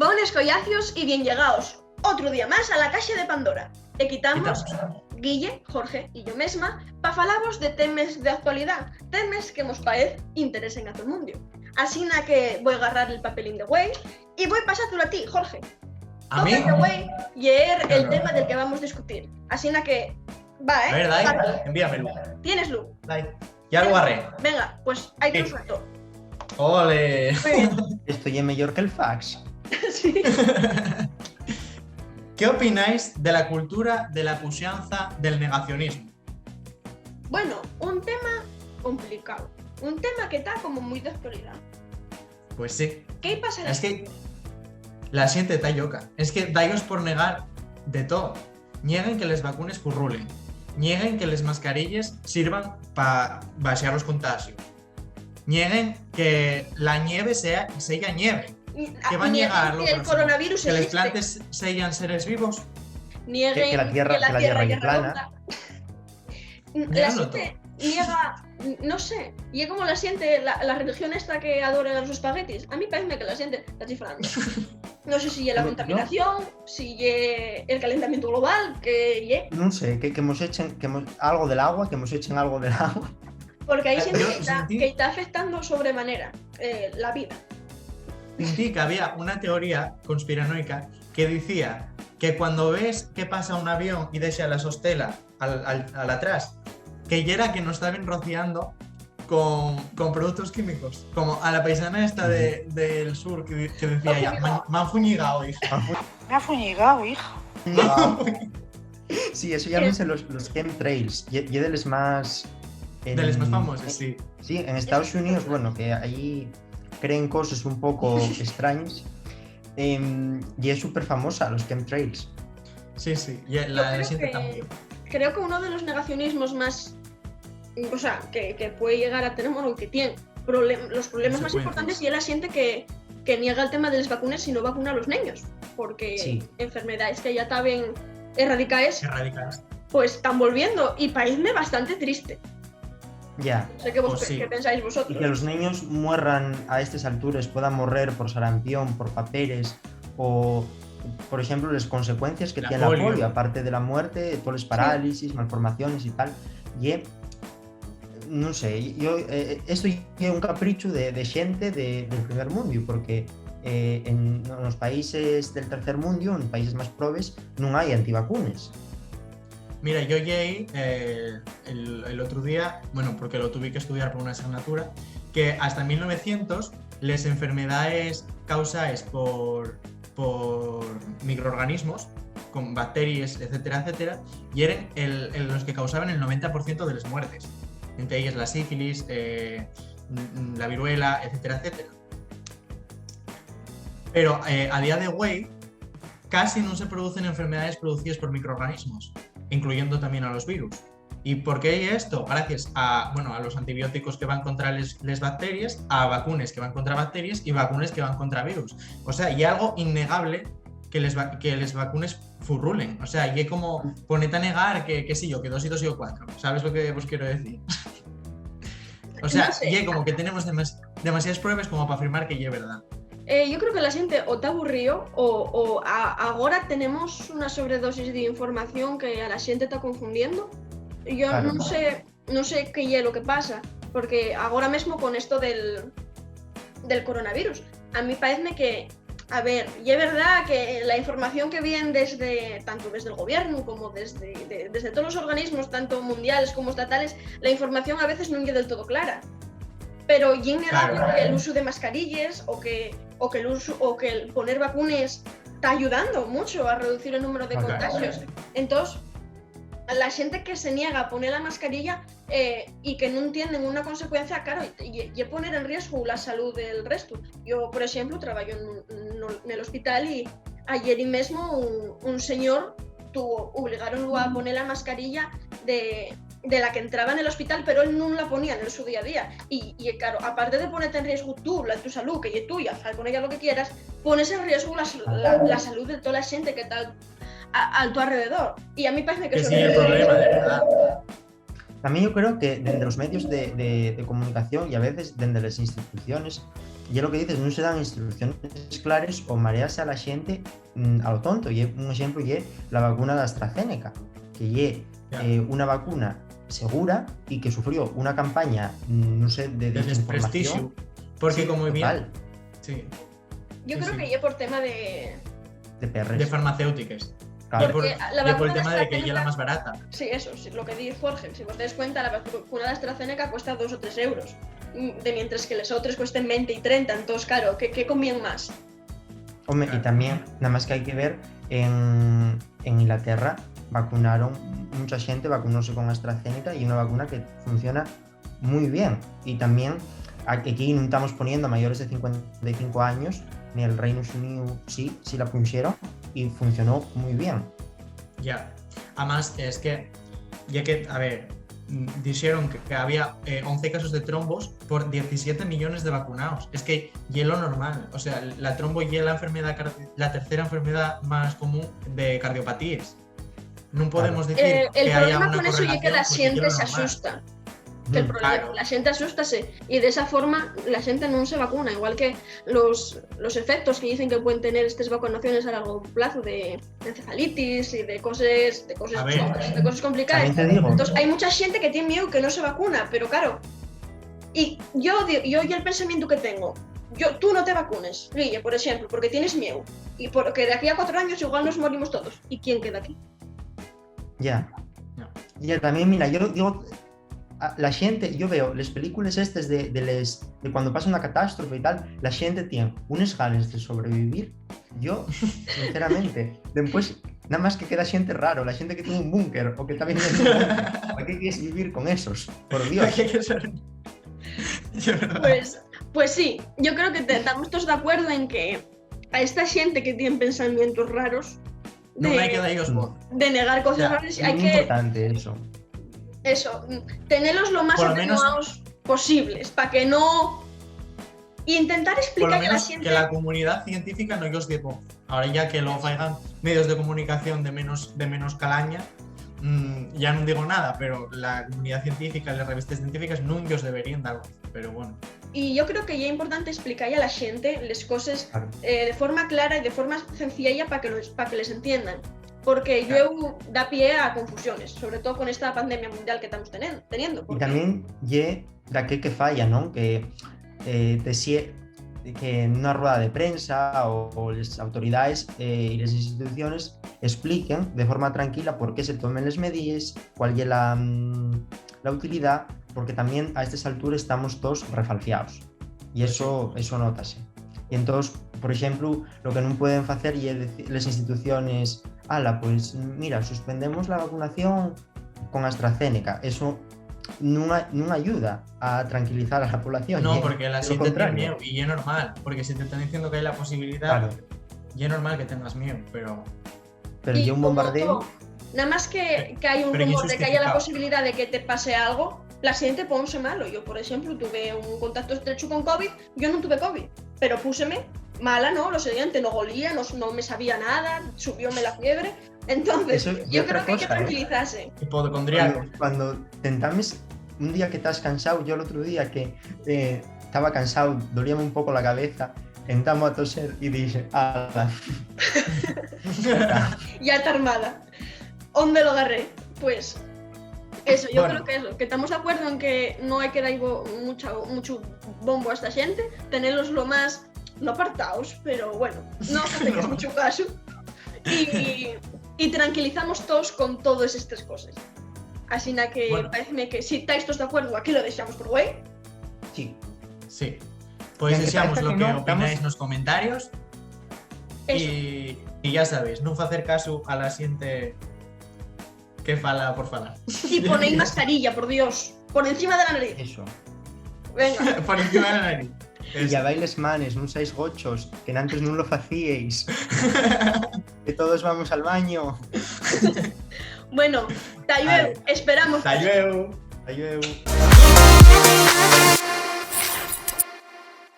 Bones collacios y bien llegados. Outro día máis a la caixa de Pandora. E quitamos Guille, Jorge e yo mesma pa falavos de temes de actualidade, temes que mos paez interesen a todo o mundo. Asina que voy a agarrar el papelín de Way y voy a pasártelo a ti, Jorge. ¿A mí? Tócate, Way, leer el tema del que vamos a discutir. Asina que va, A ver, Dai, envíamelo. Tienes Lu. Dai, ya lo agarré. Venga, pues ahí te lo suelto. ¡Ole! Muy bien. Esto ya es mejor que el fax. Sí. ¿Qué opináis de la cultura de la puxanza del negacionismo? Bueno, un tema complicado. Un tema que está como muy de actualidad. Pues sí. ¿Qué pasa? Es que la xente está lloca. Es que daigos por negar de todo. Nieguen que les vacunes currulen. Nieguen que les mascarillas sirvan para baixar los contagios. Nieguen que la nieve sea nieve. ¿Qué va a niegar lo que el próximo? coronavirus ¿Que les existe? plantes sean seres vivos? Nieguen que la tierra es es plana. redonda. La Niéganlo gente niega, no sé, y es como la siente, la religión esta que adora los espaguetis. A mí parece que la siente está chiflando. No sé si es la contaminación, si es el calentamiento global, que es. No sé, que hemos hecho algo del agua, que hemos hecho algo del agua. Porque hay gente Yo que está afectando sobremanera la vida. Sentí que había una teoría conspiranoica que decía que cuando ves que pasa un avión y deja la sostela al atrás, que ya era que nos estaban rociando con productos químicos. Como a la paisana esta del sur que decía ya, me han fuñigado, hija. Me ha fuñigado, hija. Sí, eso ya ven los chemtrails. Y de los más... De los más famosos, sí. Sí, en Estados Unidos, bueno, que ahí creen cosas un poco extrañas. Y es súper famosa, los chemtrails. Sí, sí. Y la gente también. Creo que uno de los negacionismos más... O sea, que puede llegar a tener, bueno, que tiene los problemas más importantes, y es la gente que niega el tema de las vacunas y no vacuna a los niños. Porque Sí. Enfermedades que ya estaban erradicadas, pues están volviendo. Y parecme bastante triste. Ya. No sé qué, Pues sí. qué pensáis Y vosotros. que los niños muerran a estas alturas, puedan morir por sarampión, por papeles, o, por ejemplo, las consecuencias que tiene la polio, aparte de la muerte, todas las parálisis, malformaciones y tal. Y no sé, yo, esto es un capricho de gente del primer mundo, porque en los países del tercer mundo, en países más probes, no hay antivacunas. Mira, yo llegué el otro día, bueno, porque lo tuve que estudiar por una asignatura, que hasta 1900 las enfermedades causadas por microorganismos, con bacterias, etcétera, etcétera, y eran los que causaban el 90% de las muertes. Entre ellas la sífilis, la viruela, etcétera, etcétera. Pero a día de hoy casi no se producen enfermedades producidas por microorganismos, incluyendo también a los virus. ¿Y por qué esto? Gracias a los antibióticos que van contra las bacterias, a vacunas que van contra bacterias y vacunas que van contra virus. O sea, y algo innegable que les vacunes furrulen. O sea, y es como ponete a negar que sí yo, que 2 y 2 y 4. ¿Sabes lo que os quiero decir? O sea, No sé. y es como que tenemos demasiadas pruebas como para afirmar que es verdad. Yo creo que la gente o está aburrido o ahora tenemos una sobredosis de información que a la gente está confundiendo. Yo Claro. no sé qué es lo que pasa, porque ahora mismo con esto del coronavirus, a mí parece que, a ver, y es verdad que la información que viene tanto desde el gobierno como desde todos los organismos, tanto mundiales como estatales, la información a veces no es del todo clara. Pero es innegable que el uso de mascarillas o que el poner vacunas está ayudando mucho a reducir el número de contagios. Entonces, la gente que se niega a poner la mascarilla y que no entienden una consecuencia, claro, y poner en riesgo la salud del resto. Yo, por ejemplo, trabajo en el hospital y ayer mismo un señor obligaron a poner la mascarilla de la que entraba en el hospital, pero él no la ponía en su día a día. Y claro, aparte de ponerte en riesgo tu salud, que es tuya, haz con ella lo que quieras, pones en riesgo la salud de toda la gente que está a tu alrededor. Y a mí parece que sí, el problema, de verdad. También yo creo que desde los medios de comunicación y a veces desde las instituciones y lo que dices, non se dan instrucciones claras o marease a la xente a lo tonto. Y un exemplo é la vacuna de AstraZeneca, que é una vacuna segura y que sufrió una campaña, no sé, de desprestigio. Porque sí, como bien. total, Sí. Yo Sí, creo sí. que ya por tema de... de perres. De farmacéuticas. Claro. Y por, Porque la y por el vacuna tema de de que ella es la AstraZeneca- más barata. Sí, eso, sí, lo que dice Jorge. Si vos te das cuenta, la vacuna de AstraZeneca cuesta 2 o 3 euros. De mientras que las otras cuesten 20 y 30. Entonces, claro, ¿qué conviene más? Hombre, Claro. y también, nada más que hay que ver, en Inglaterra vacunaron, mucha gente vacunóse con AstraZeneca y una vacuna que funciona muy bien. Y también aquí no estamos poniendo a mayores de 55 años, ni el Reino Unido sí la pusieron y funcionó muy bien. Ya. Además, es que, ya que, a ver, dijeron que había 11 casos de trombos por 17 millones de vacunados. Es que y es lo normal. O sea, la trombo y es la enfermedad, la tercera enfermedad más común de cardiopatías. No podemos decir El que haya problema una con eso es que la correlación, porque gente es se lo normal. asusta. Que el problema, Claro. la gente asústase y de esa forma la gente no se vacuna, igual que los efectos que dicen que pueden tener estas vacunaciones a largo plazo de encefalitis y de cosas A ver. chungas, de cosas complicadas. También te digo, Entonces hay mucha gente que tiene miedo que no se vacuna, pero claro, y yo y el pensamiento que tengo, tú no te vacunes, Guille, por ejemplo, porque tienes miedo y porque de aquí a 4 años igual nos morimos todos. ¿Y quién queda aquí? ya. No. Y también, mira, yo digo, la gente, yo veo las películas estas de cuando pasa una catástrofe y tal, la gente tiene unas ganas de sobrevivir. Yo, sinceramente, después, nada más que queda gente raro, la gente que tiene un búnker o que está viviendo en un búnker. ¿Para qué quieres vivir con esos? Por Dios. Pues sí, yo creo que estamos todos de acuerdo en que a esta gente que tiene pensamientos raros No hay que dar ellos voz. de negar cosas Ya, raras, Es hay muy que importante eso. tenerlos lo más Por lo menos- atenuados posibles, para que no... Y intentar Por lo explicar a la menos gente... que la comunidad científica no os dé voz. Ahora ya que lo hagan medios de comunicación de menos calaña, ya no digo nada, pero la comunidad científica, las revistas científicas no os deberían dar voz. Pero bueno. Y yo creo que ya es importante explicar a la gente las cosas Claro. de forma clara y de forma sencilla para que les entiendan. Porque Claro. yo da pie a confusiones, sobre todo con esta pandemia mundial que estamos teniendo. Y porque- también lle daquel que falla, ¿no? Que que en una rueda de prensa o las autoridades y las instituciones expliquen de forma tranquila por qué se tomen las medidas, cuál es la utilidad, porque también a estas alturas estamos todos refalciados y eso nótase. Y entonces, por ejemplo, lo que no pueden hacer y las instituciones, pues mira, suspendemos la vacunación con AstraZeneca, eso no ayuda a tranquilizar a la población. No, porque la lo gente tiene contrario. miedo y es normal, porque si te están diciendo que hay la posibilidad, Claro. y es normal que tengas miedo, pero Pero Y ya un como bombardeo, todo, nada más que hay un Pero rumor de que haya la injustificado. posibilidad de que te pase algo, la gente ponse malo. Yo, por ejemplo, tuve un contacto estrecho con COVID, yo no tuve COVID, pero púseme mala, ¿no? Lo siguiente, no golía, no me sabía nada, subióme la fiebre. Entonces, Eso es yo otra creo que hay que cosa, ¿eh? tranquilizarse. hipocondriaco. cuando tentames un día que estás cansado, yo el otro día que estaba cansado, dolíame un poco la cabeza, entramos a toser y dije, ala. Ya está armada. ¿Dónde lo agarré? Pues eso, yo Bueno. creo que eso, que estamos de acuerdo en que no hay que dar mucho bombo a esta gente, tenerlos lo más, no apartados, pero bueno, no hacemos No. mucho caso. Y tranquilizamos todos con todas estas cosas. Así que Bueno. parece que si estáis todos de acuerdo, aquí lo dejamos por güey. Sí, Sí. Pues Aunque deseamos parezca lo que que no, opináis estamos- nos comentarios. Eso. Y ya sabéis, non facer caso a la xente que fala por falar. Y ponéis mascarilla, por Dios, por encima de la nariz. eso. Venga. Por encima de la nariz. Y ya bailes manes, non seáis gochos, que antes non lo facíais. Que todos vamos al baño. Bueno, Vale. esperamos. Hasta luego. Adiós.